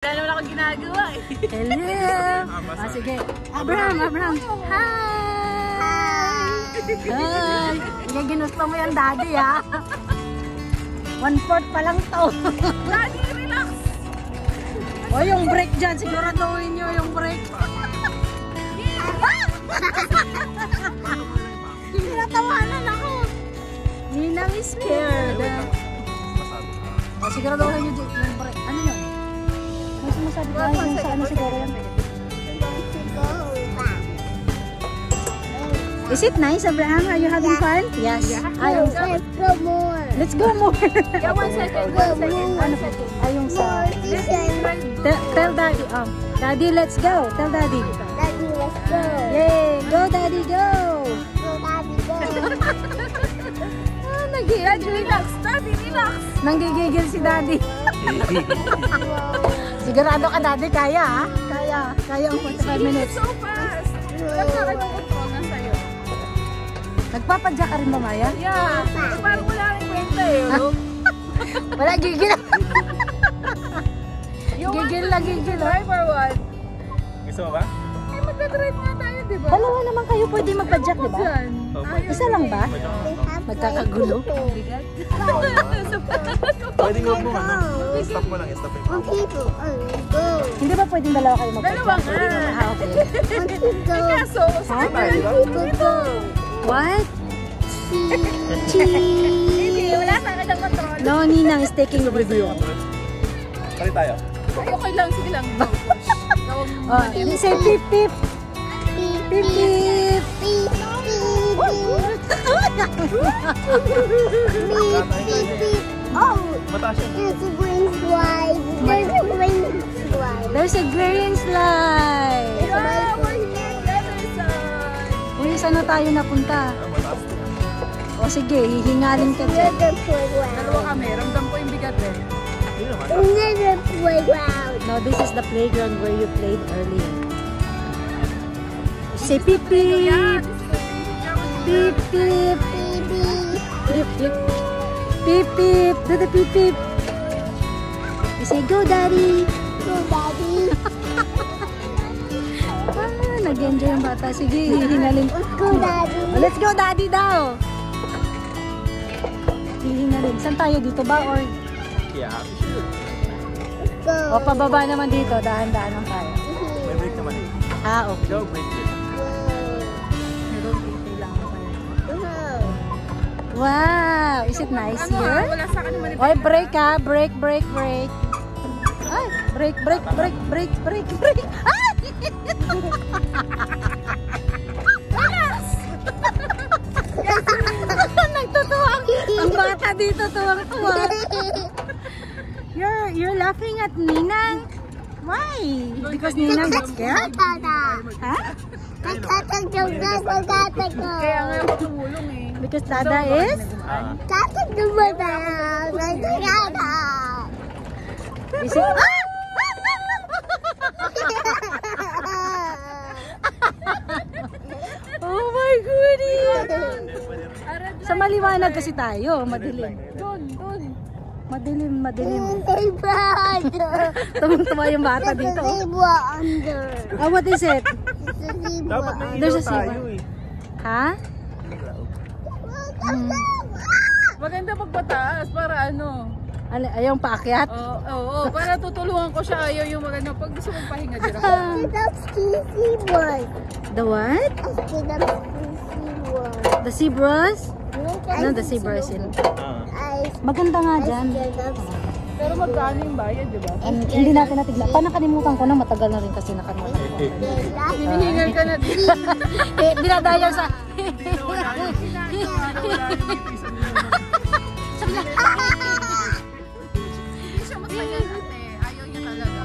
Wala naman ako ginagawa eh. Hello! Sige. Abraham! Hi! Hi! Hindi ginusto mo yan, Daddy, ha? 1/4 pa lang to. Daddy, relax! O, yung break dyan. Siguraduhin nyo yung break. Tinatawanan ako. Ninang is scared. O, siguraduhin nyo yung break. Ano yun? May sumasabi ka yung sa ano siguro yan. Is it nice, Abraham? Are you having fun? Yes. Let's go more. Let's go more. Yeah, 1 second. 1 second. Ano po? Ayong sa... Tell Daddy. Daddy, let's go. Tell Daddy. Daddy, let's go. Yay! Go, Daddy, go! Go, Daddy, go. Daddy, relax. Daddy, relax. Nanggigigil si Daddy. Sigurado ka, Daddy, kaya, ha? Kaya ang 45 minutes. So fast. Wala sa akin yung control na sa'yo. Nagpapadya ka rin ba, Maya? Yeah. Parang wala rin kwenta eh. Wala, gigil. You Gigil na gigil. drive or what? Gusto mo ba? Eh, magdadrive nga tayo, di ba? Dalawa naman kayo pwede magpadyak, di ba? Dyan. Isa lang ba? Magkakagulo. Bigat. Pwede huwag mo ano. Stop mo lang. Stop mo. One people. Go. Hindi ba pwedeng dalawa kayo magpadyak? Dalawa nga. Okay. One people go. Kaso, sa Ha? People go. What? hindi, wala sa akin ang control. No, Ninang is taking a review. Pali tayo. Ay, okay lang, sige lang. Go. Oh, say pip pip. Pip pip. Oh, Mataas yun. there's a green slide. There's a green slide. There's a green slide. Yeah, we're here on the other side. Uy, saan na tayo napunta? Mataas. O sige, hihingalin ka dyan. Another playground. Dalawa kami, ramdam ko yung bigat eh. Hindi naman. Another playground. No, this is the playground where you played earlier. Say pip pip. Pip pip. Baby. Pip pip. Pip pip. Do the pip pip. You say go, Daddy. Go, Daddy. Nag-enjoy yung bata. Sige, hihingalin. Let's go, Daddy. Let's go, Daddy daw. Hihingalin. Saan tayo? Dito ba? Or Yeah, sure. Let's go. o pababa naman dito? Dahan-dahan lang tayo. May break naman eh. Okay. Go, break it. Wow! Is it nice Ano here? wala sa akin naman Oy, break ha! Break, break, break! Ay! Break, break, break, break, break, break! Ay! Nagtutuwa ang bata dito, tuwang-tuwa. You're laughing at Ninang? Why? Because Ninang gets scared? Ha? Kaya nga ako tumulong eh. Because Dada is? Is it? Oh my goodness! Sa maliwanag kasi tayo, madilim. Doon. Madilim. Tumang-tuma yung bata dito. Oh, what is it? Dapat may There's ilaw a zebra. tayo eh. Ha? Maganda pagpataas para ano. Ayaw paakyat? Oo, para tutulungan ko siya. Ayaw yung maganda. Pag gusto mong pahinga dyan ako. The what? The zebras? No, the zebras in. Maganda nga dyan. Pero magkano yung bayad, di ba? And hindi natin natigla. Nakalimutan ko na, matagal na rin kasi nakalimutan ko. Hinihingal ka na dito. Dinadayal sa... Hindi siya masaya ate. Ayaw niya talaga.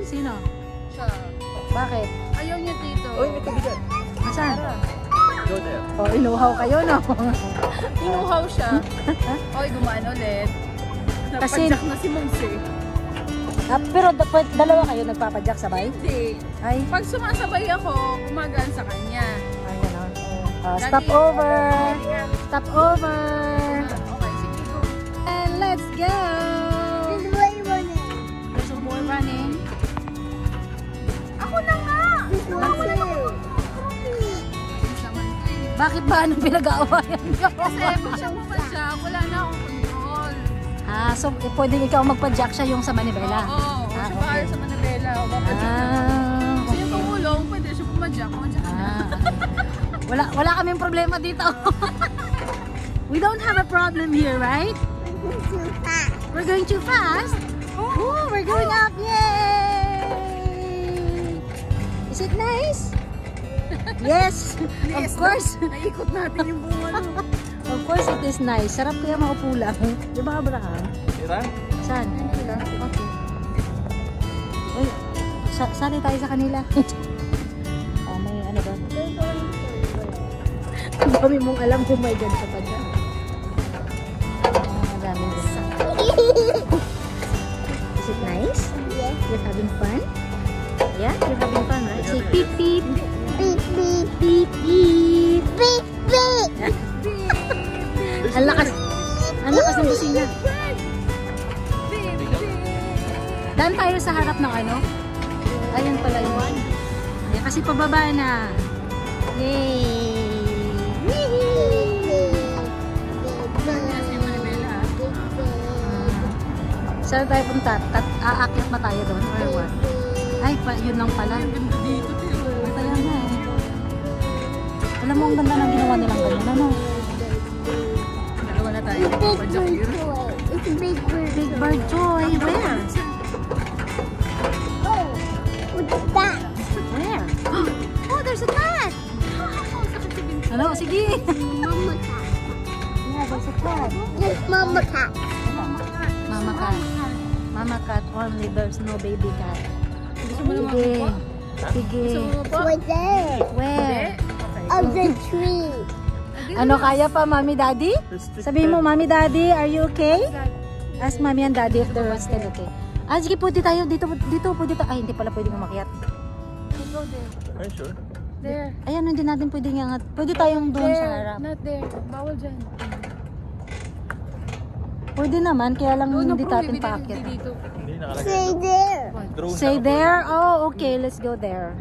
Sino? Siya. Bakit? Ayaw niya dito. Uy, may tabi dyan. Asan? Go there. Oh, inuhaw kayo, no? Inuhaw siya. Oy, gumaan ulit. Kasi- Napadyak na si Mongs eh. Pero dalawa kayo nagpapadyak sabay? Hindi. Ay, Pag sumasabay ako, gumagaan sa kanya. ay gano'n. Stop over! Stop over! Okay, sige go. And let's go! There's more running. Bakit ba? Anong pinag-aawayan nyo? Kasi pag siya pumadyak, wala na akong control. So pwede ikaw magpa-jack siya yung sa manibela? Oo, siya okay. bahala sa Manabela. O papadyak na. Kasi Okay. yung tumulong, pwede siya pumadyak. Pumadyak na. Wala kaming problema dito. We don't have a problem here, right? Too fast. We're going too fast. Oh, we're going up. Yay! Is it nice? Yes, of course. Naikot natin yung bunga. Of course it is nice. Sarap kaya maupo lang. Di ba, Abraham? Tira? Saan? Okay. Uy, sali tayo sa kanila. Oh, may ano ba? Ang dami mong alam kung may ganito pa dyan. Ang daming ganito. Is it nice? Yes. You're having fun? Yeah, you're having fun, right? Say beep beep. Beep, beep, Beep beep. beep, beep. Ang lakas ng busina. Daan tayo sa harap ng ano? Ayun pala yun. Ayan, kasi pababa na. Yay! Saan tayo punta? Aakyat ba tayo doon? Or what? Ay, yun lang pala. Ganda dito, Tiro. Kaya nga eh. Alam mo, ang ganda ng ginawa nilang ganyan. Ano? Dalawa na tayo. Big Papadyak bird yun. toy. It's a big bird. Big bird toy. Where? Oh, what's that? Where? Oh, there's a cat! Ano? Sige! Mama cat. Yeah, there's a cat. Yes, mama cat. Mama cat. Mama cat only. There's no baby cat. Gusto mo naman Sige. po? Sige. Gusto mo po? Right there. Where? Of the tree. Ano, kaya pa, Mommy, Daddy? Sabihin mo, Mommy, Daddy, are you okay? Ask Mommy and Daddy if they're still okay. Ah, sige, pwede tayo. Dito, pwede tayo. Ay, hindi pala pwede umakyat. Go there. Are you sure? There. Ayan, hindi natin pwede nga. Pwede tayong doon sa harap. Not there. Bawal dyan. Pwede naman, kaya lang Doon hindi ang natin prohibited, paakyat. hindi dito. Hindi nakalagay. Stay there. Drone Say na- there? Oh, okay. Let's go there.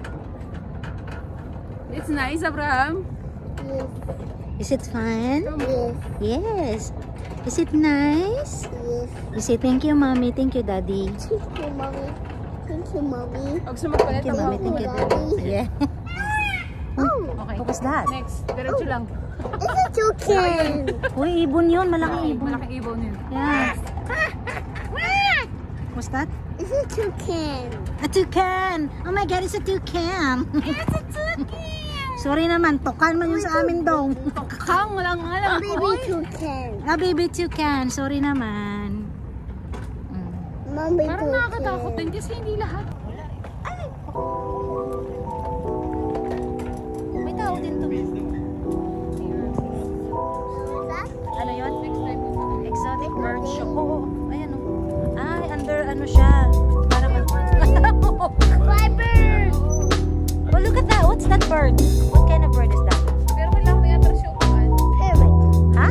It's nice, Abraham. Yes, Is it fun? yes, Yes. Is it nice? yes. You say thank you, Mommy. Thank you, Daddy. Thank you, mommy. Thank you, mommy. Huwag sumagpalit Thank you, Mommy. Thank you, Daddy. Yeah. Oh, Okay. What was that? Next. Diretso lang. it's a toucan. Uy, ibon yun. Malaking ibon. Malaking ibon yun. Yeah. What's that? It's a toucan. A toucan! Oh my God, it's a toucan! It's a toucan! Sorry naman, tukan man yun sa amin daw. Kang, walang alam. Baby toucan. Ah, baby toucan. Sorry naman. Mommy Parang toucan. nakakatakot din kasi hindi lahat. May tao din to. Ano yun? Exotic bird show. Oo, ayan o. Ay, under ano siya. Parang Viper. Oh, look at that. What's that bird? What kind of bird is that? Pero kailangan mo yata siya upuan. Parrot. Ha?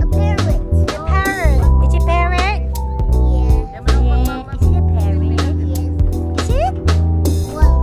A parrot. A parrot. It's a parrot? Yeah. Yeah. Is it a parrot? Yes. Is it? One.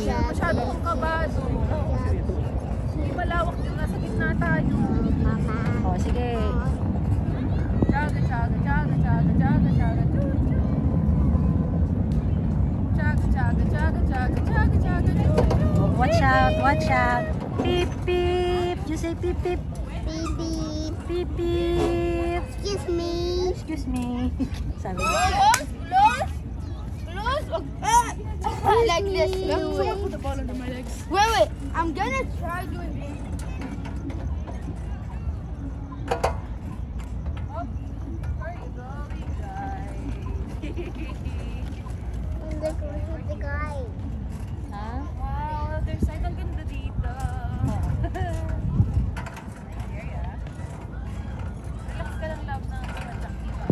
Masyado kang kabado. Hindi malawak din, nasa gitna tayo. Oh, sige. Chaga, chaga, chaga, chaga, chaga, chaga, choo, choo. Chaga, chaga, chaga, chaga, chaga, chaga, choo, choo. Watch out, watch out. Beep, beep. You say beep, beep. Baby, Beep, beep. excuse me. Excuse me. Sabi ko. Like this. Someone put the ball under my legs. Wait. I'm gonna try doing this. Where are you going, guys? Look at the guy. Ha? Wow, other side, ang ganda dito. Area. Relax ka lang, love, ng kamatsak, diba?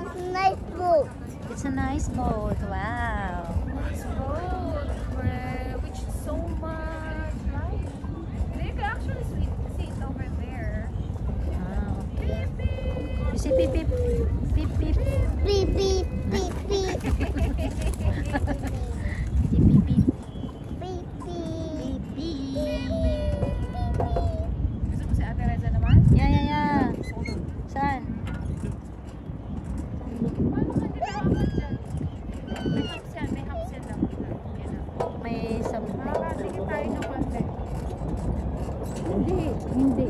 It's a nice boat. It's a nice boat. Wow. Nice road, which is so much light. You can actually see it over there. Wow. Beep, beep. You say beep, beep. Beep, beep. Beep, beep, beep, beep. Beep, beep, beep. Beep, beep. Beep, beep. Gusto mo si Ate Reza naman? Yeah. Saan? Paano ka nilalaman dyan? May house yan lang. Yan lang. May something. Makakasigit tayo ng konti. Hindi.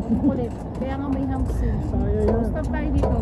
Ang kulit. Kaya nga may hamsin. Stop tayo dito.